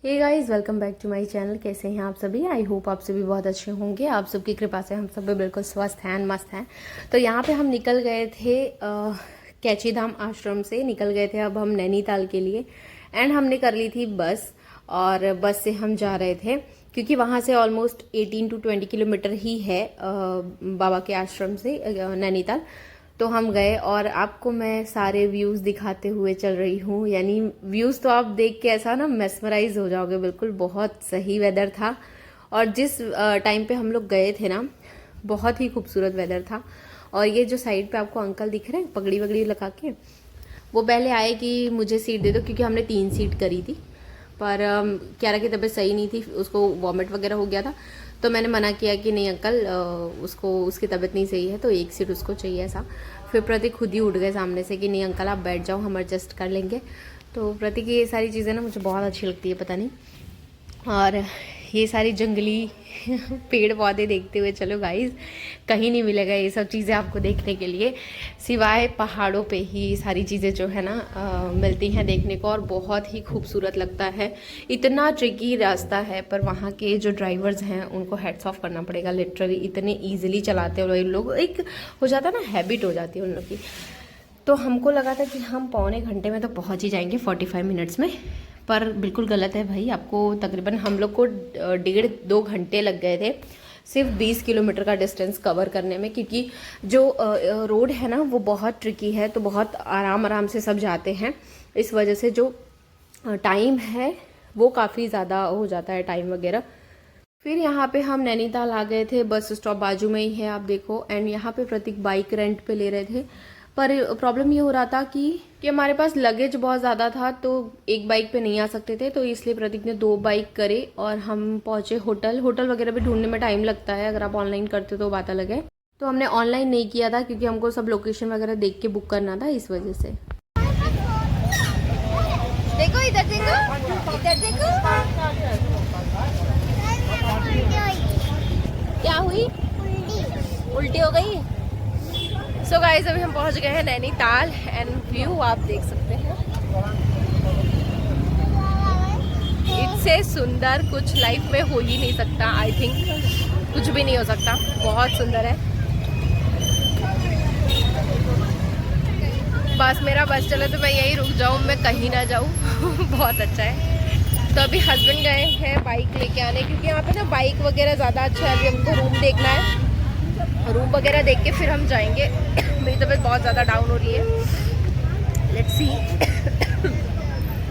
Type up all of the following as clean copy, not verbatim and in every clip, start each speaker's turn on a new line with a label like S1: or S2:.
S1: Hey guys, welcome back to my channel. कैसे हैं आप सभी? आई होप आप सभी बहुत अच्छे होंगे। आप सबकी कृपा से हम सब भी बिल्कुल स्वस्थ हैं, मस्त हैं। तो यहाँ पे हम निकल गए थे कैची धाम आश्रम से निकल गए थे अब हम नैनीताल के लिए। एंड हमने कर ली थी बस, और बस से हम जा रहे थे क्योंकि वहाँ से ऑलमोस्ट 18 to 20 किलोमीटर ही है बाबा के आश्रम से नैनीताल। तो हम गए और आपको मैं सारे व्यूज़ दिखाते हुए चल रही हूँ। यानी व्यूज़ तो आप देख के ऐसा ना मेस्मराइज हो जाओगे। बिल्कुल बहुत सही वेदर था, और जिस टाइम पे हम लोग गए थे ना, बहुत ही खूबसूरत वेदर था। और ये जो साइड पे आपको अंकल दिख रहे हैं पगड़ी वगड़ी लगा के, वो पहले आए कि मुझे सीट दे दो, क्योंकि हमने 3 सीट करी थी। पर क्यारा की तबीयत सही नहीं थी, उसको वॉमिट वगैरह हो गया था। तो मैंने मना किया कि नहीं अंकल, उसको उसकी तबीयत नहीं सही है तो 1 सीट उसको चाहिए ऐसा। फिर प्रतीक खुद ही उठ गए सामने से कि नहीं अंकल आप बैठ जाओ, हम एडजस्ट कर लेंगे। तो प्रतीक ये सारी चीज़ें ना मुझे बहुत अच्छी लगती है, पता नहीं। और ये सारी जंगली पेड़ पौधे देखते हुए चलो गाइस, कहीं नहीं मिलेगा ये सब चीज़ें आपको देखने के लिए, सिवाय पहाड़ों पे ही सारी चीज़ें जो है ना मिलती हैं देखने को। और बहुत ही खूबसूरत लगता है। इतना ट्रिकी रास्ता है, पर वहाँ के जो ड्राइवर्स हैं उनको हेड्स ऑफ करना पड़ेगा। लिटरली इतने ईजिली चलाते हैं लोग, एक हो जाता है ना, हैबिट हो जाती है उन लोग की। तो हमको लगा था कि हम पौने घंटे में तो पहुँच ही जाएंगे, 45 मिनट्स में। पर बिल्कुल गलत है भाई। आपको तकरीबन हम लोग को 1.5-2 घंटे लग गए थे सिर्फ 20 किलोमीटर का डिस्टेंस कवर करने में, क्योंकि जो रोड है ना वो बहुत ट्रिकी है। तो बहुत आराम आराम से सब जाते हैं, इस वजह से जो टाइम है वो काफ़ी ज़्यादा हो जाता है, टाइम वगैरह। फिर यहाँ पे हम नैनीताल आ गए थे, बस स्टॉप बाजू में ही है आप देखो। एंड यहाँ पे प्रतीक बाइक रेंट पे ले रहे थे, पर प्रॉब्लम ये हो रहा था कि हमारे पास लगेज बहुत ज़्यादा था, तो एक बाइक पे नहीं आ सकते थे। तो इसलिए प्रतीक ने 2 बाइक करे और हम पहुँचे होटल। होटल वगैरह भी ढूंढने में टाइम लगता है, अगर आप ऑनलाइन करते तो बात अलग है। तो हमने ऑनलाइन नहीं किया था क्योंकि हमको सब लोकेशन वगैरह देख के बुक करना था, इस वजह से।
S2: देखो इधर देखो, इधर देखो। क्या हुई? उल्टी हो गई। सो गाइस, अभी हम पहुंच गए हैं नैनीताल एंड व्यू आप देख सकते हैं। इससे सुंदर कुछ लाइफ में हो ही नहीं सकता। आई थिंक कुछ भी नहीं हो सकता, बहुत सुंदर है। बस मेरा बस चले तो मैं यही रुक जाऊं, मैं कहीं ना जाऊं। बहुत अच्छा है। तो अभी हस्बैंड गए हैं बाइक लेके आने, क्योंकि यहाँ पे ना बाइक वगैरह ज़्यादा अच्छा है। अभी हमको रूम देखना है, रूम वगैरह देख के फिर हम जाएंगे। मेरी तबीयत बहुत ज़्यादा डाउन हो रही है, लेट्स सी।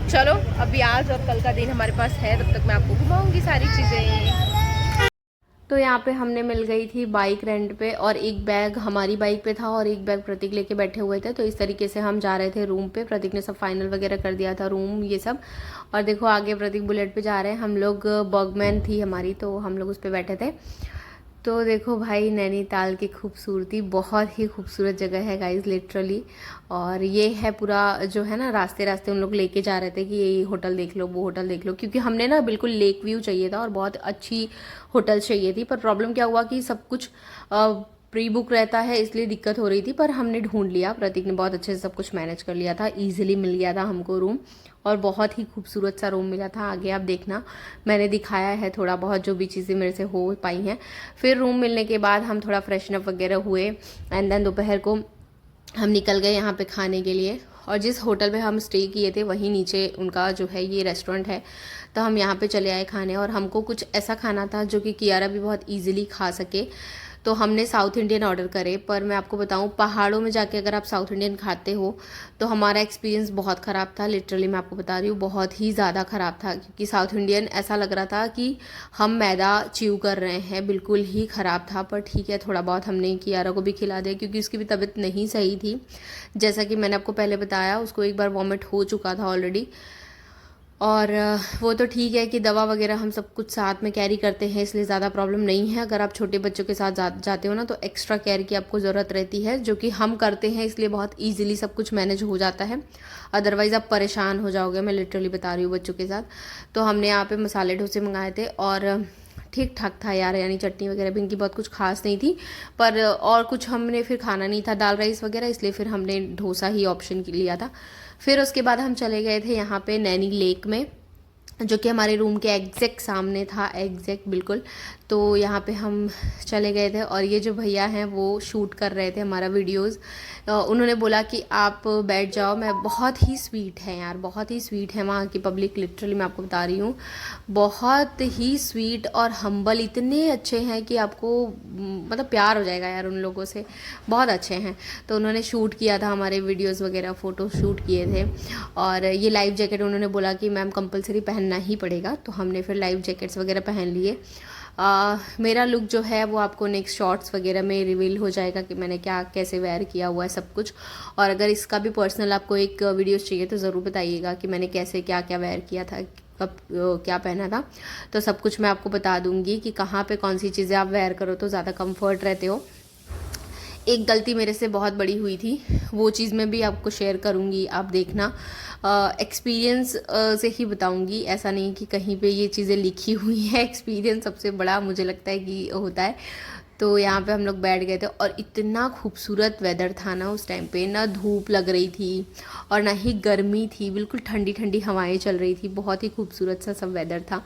S2: चलो अभी आज और कल का दिन हमारे पास है, तब तक मैं आपको घुमाऊंगी सारी चीज़ें।
S1: तो यहाँ पे हमने मिल गई थी बाइक रेंट पे, और एक बैग हमारी बाइक पे था और एक बैग प्रतीक लेके बैठे हुए थे। तो इस तरीके से हम जा रहे थे रूम पे। प्रतीक ने सब फाइनल वगैरह कर दिया था, रूम ये सब। और देखो आगे प्रतीक बुलेट पे जा रहे हैं, हम लोग बर्गमैन थी हमारी, तो हम लोग उस पर बैठे थे। तो देखो भाई, नैनीताल की खूबसूरती, बहुत ही खूबसूरत जगह है गाइज, लिटरली। और ये है पूरा जो है ना, रास्ते रास्ते उन लोग लेके जा रहे थे कि ये होटल देख लो, वो होटल देख लो, क्योंकि हमने ना बिल्कुल लेक व्यू चाहिए था और बहुत अच्छी होटल चाहिए थी। पर प्रॉब्लम क्या हुआ कि सब कुछ प्री बुक रहता है, इसलिए दिक्कत हो रही थी। पर हमने ढूंढ लिया, प्रतीक ने बहुत अच्छे से सब कुछ मैनेज कर लिया था, ईजिली मिल गया था हमको रूम। और बहुत ही खूबसूरत सा रूम मिला था। आगे आप देखना, मैंने दिखाया है थोड़ा बहुत जो भी चीज़ें मेरे से हो पाई हैं। फिर रूम मिलने के बाद हम थोड़ा फ्रेशन अप वगैरह हुए, एंड देन दोपहर को हम निकल गए यहाँ पे खाने के लिए। और जिस होटल में हम स्टे किए थे वहीं नीचे उनका जो है ये रेस्टोरेंट है, तो हम यहाँ पे चले आए खाने। और हमको कुछ ऐसा खाना था जो कि कियारा भी बहुत इजीली खा सके, तो हमने साउथ इंडियन ऑर्डर करे। पर मैं आपको बताऊँ, पहाड़ों में जाके अगर आप साउथ इंडियन खाते हो तो हमारा एक्सपीरियंस बहुत ख़राब था। लिटरली मैं आपको बता रही हूँ, बहुत ही ज़्यादा ख़राब था। क्योंकि साउथ इंडियन ऐसा लग रहा था कि हम मैदा च्यू कर रहे हैं, बिल्कुल ही ख़राब था। पर ठीक है, थोड़ा बहुत हमने कियारा को भी खिला दिया, क्योंकि उसकी भी तबीयत नहीं सही थी। जैसा कि मैंने आपको पहले बताया, उसको एक बार वॉमिट हो चुका था ऑलरेडी। और वो तो ठीक है कि दवा वगैरह हम सब कुछ साथ में कैरी करते हैं, इसलिए ज़्यादा प्रॉब्लम नहीं है। अगर आप छोटे बच्चों के साथ जाते हो ना, तो एक्स्ट्रा केयर की आपको ज़रूरत रहती है, जो कि हम करते हैं, इसलिए बहुत ईजिली सब कुछ मैनेज हो जाता है। अदरवाइज़ आप परेशान हो जाओगे, मैं लिटरली बता रही हूँ बच्चों के साथ। तो हमने यहाँ पे मसाले डोसे मंगाए थे, और ठीक ठाक था यार। यानी चटनी वगैरह भी इनकी बहुत कुछ खास नहीं थी, पर और कुछ हमने फिर खाना नहीं था, दाल राइस वगैरह, इसलिए फिर हमने डोसा ही ऑप्शन लिया था। फिर उसके बाद हम चले गए थे यहाँ पे नैनी लेक में, जो कि हमारे रूम के एग्जैक्ट सामने था, एग्जैक्ट बिल्कुल। तो यहाँ पे हम चले गए थे और ये जो भैया हैं वो शूट कर रहे थे हमारा वीडियोस। उन्होंने बोला कि आप बैठ जाओ। मैं बहुत ही स्वीट है यार, बहुत ही स्वीट है वहाँ की पब्लिक, लिटरली मैं आपको बता रही हूँ, बहुत ही स्वीट और हम्बल, इतने अच्छे हैं कि आपको मतलब प्यार हो जाएगा यार उन लोगों से, बहुत अच्छे हैं। तो उन्होंने शूट किया था हमारे वीडियोस वगैरह, फ़ोटो शूट किए थे। और ये लाइफ जैकेट उन्होंने बोला कि मैम कंपलसरी पहनना ही पड़ेगा, तो हमने फिर लाइफ जैकेट्स वगैरह पहन लिए। मेरा लुक जो है वो आपको नेक्स्ट शॉर्ट्स वगैरह में रिवील हो जाएगा कि मैंने क्या कैसे वेयर किया हुआ है सब कुछ। और अगर इसका भी पर्सनल आपको एक वीडियोस चाहिए तो ज़रूर बताइएगा कि मैंने कैसे क्या क्या वेयर किया था, कब क्या पहना था, तो सब कुछ मैं आपको बता दूंगी कि कहाँ पे कौन सी चीज़ें आप वेयर करो तो ज़्यादा कंफर्ट रहते हो। एक गलती मेरे से बहुत बड़ी हुई थी, वो चीज़ मैं भी आपको शेयर करूँगी, आप देखना। एक्सपीरियंस से ही बताऊँगी, ऐसा नहीं कि कहीं पे ये चीज़ें लिखी हुई हैं। एक्सपीरियंस सबसे बड़ा मुझे लगता है कि होता है। तो यहाँ पे हम लोग बैठ गए थे और इतना खूबसूरत वेदर था ना उस टाइम पे, ना धूप लग रही थी और ना ही गर्मी थी, बिल्कुल ठंडी ठंडी हवाएं चल रही थी, बहुत ही खूबसूरत सा सब वेदर था।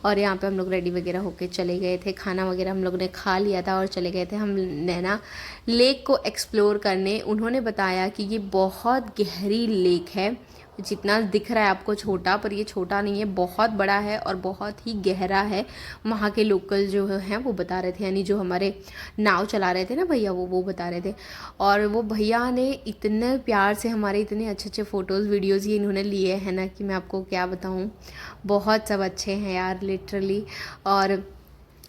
S1: और यहाँ पे हम लोग रेडी वगैरह होके चले गए थे, खाना वगैरह हम लोग ने खा लिया था और चले गए थे हम नैना लेक को एक्सप्लोर करने। उन्होंने बताया कि ये बहुत गहरी लेक है, जितना दिख रहा है आपको छोटा, पर ये छोटा नहीं है, बहुत बड़ा है और बहुत ही गहरा है। वहाँ के लोकल जो हैं वो बता रहे थे, यानी जो हमारे नाव चला रहे थे ना भैया, वो बता रहे थे। और वो भैया ने इतने प्यार से हमारे इतने अच्छे अच्छे फ़ोटोज़ वीडियोज़ ये इन्होंने लिए हैं ना कि मैं आपको क्या बताऊँ, बहुत सब अच्छे हैं यार लिटरली। और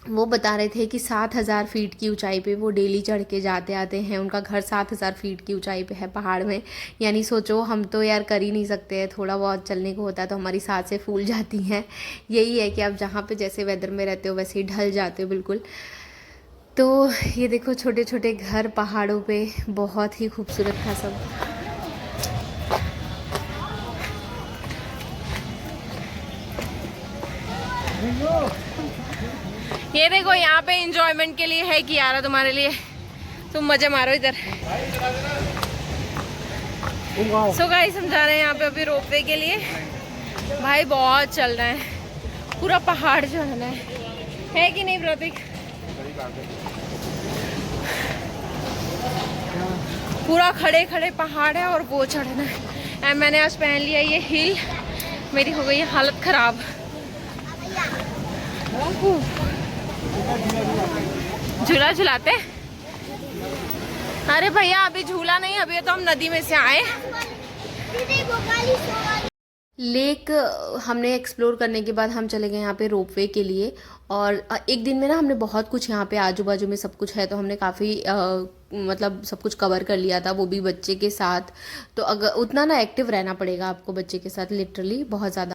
S1: वो बता रहे थे कि 7,000 फीट की ऊंचाई पे वो डेली चढ़ के जाते आते हैं, उनका घर 7,000 फीट की ऊंचाई पे है पहाड़ में। यानी सोचो, हम तो यार कर ही नहीं सकते हैं, थोड़ा बहुत चलने को होता है तो हमारी सांसें फूल जाती हैं। यही है कि आप जहाँ पे जैसे वेदर में रहते हो वैसे ही ढल जाते हो बिल्कुल। तो ये देखो छोटे छोटे घर पहाड़ों पे, बहुत ही खूबसूरत था सब।
S2: ये देखो यहाँ पे एंजॉयमेंट के लिए है कि यार तुम्हारे लिए, तुम मजे मारो इधर। सो गाइस हम जा रहे हैं यहाँ पे अभी रोपवे के लिए। भाई बहुत चल रहा है, पूरा पहाड़ चढ़ना है कि नहीं प्रतीक? पूरा खड़े खड़े पहाड़ है और वो चढ़ना है। मैंने आज पहन लिया ये हील, मेरी हो गई हालत खराब। झूला झूलाते? अरे भैया अभी झूला नहीं, अभी तो हम नदी में से आए।
S1: लेक हमने एक्सप्लोर करने के बाद हम चले गए यहाँ पे रोपवे के लिए। और एक दिन में ना हमने बहुत कुछ, यहाँ पे आजू बाजू में सब कुछ है तो हमने काफ़ी मतलब सब कुछ कवर कर लिया था, वो भी बच्चे के साथ। तो अगर उतना ना एक्टिव रहना पड़ेगा आपको बच्चे के साथ, लिटरली बहुत ज़्यादा।